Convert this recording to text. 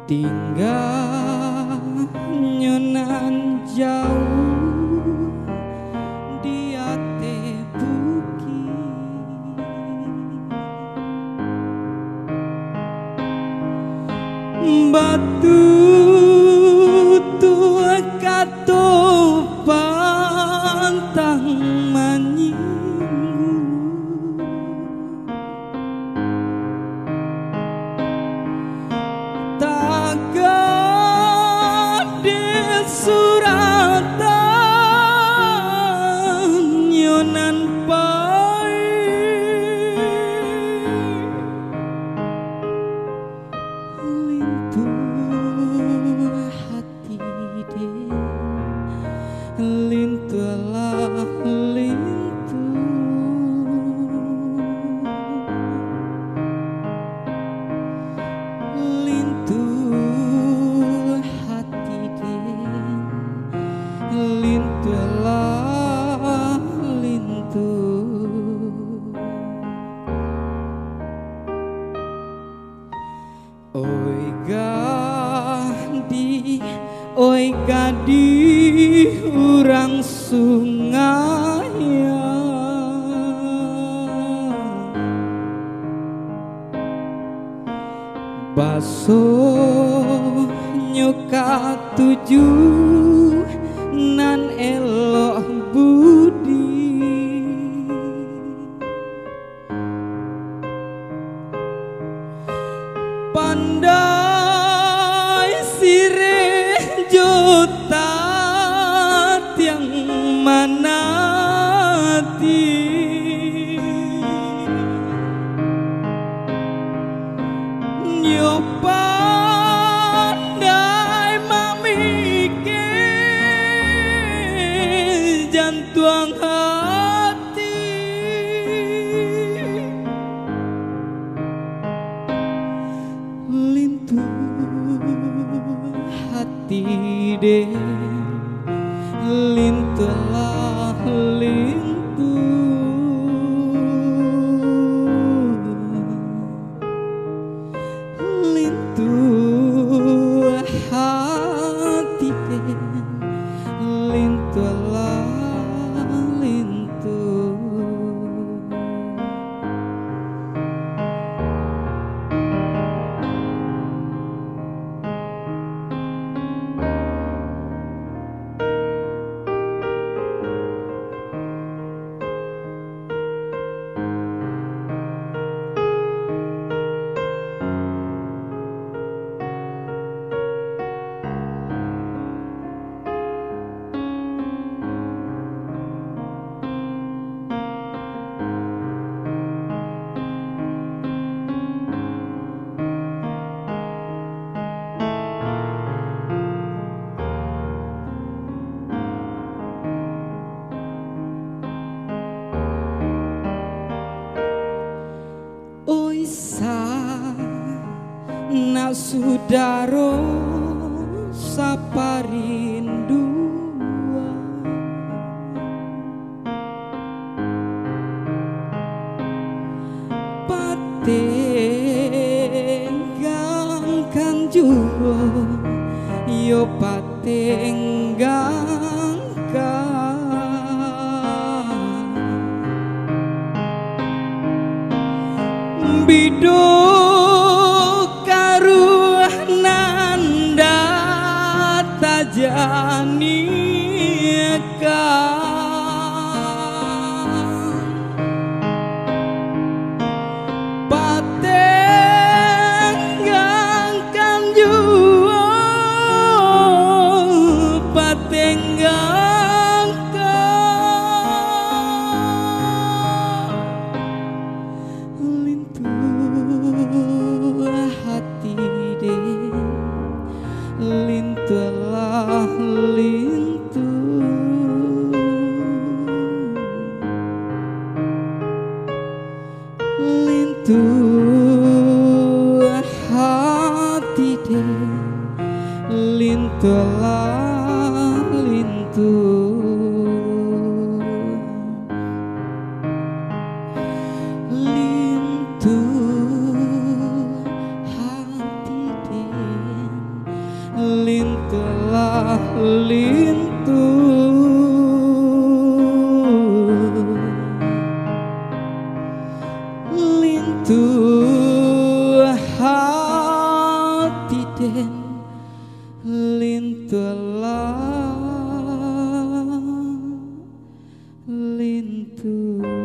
Tinggal nyonan jauh di ate bukit, batu tua kato pantang manyinggu, suratan nyonan pai lintur hati de lintulah lintur hati de lintulah lintur. Oi gadi urang sungai basuh nyoka tujuh nan elok budi, pandai sirih juta tiang manati, nyo pandai mamikir jantuang hati, lintur hati de lintulah lintur hati de lintulah lintur. Nak sudaro saparindua patenggang kanjuo yo patenggang biduk karuh nanda tajani lintu hati den lintulah lintu lintu hati den lintulah lintu lintu hati den lintulah lintu lintu hati den lintulah lintu.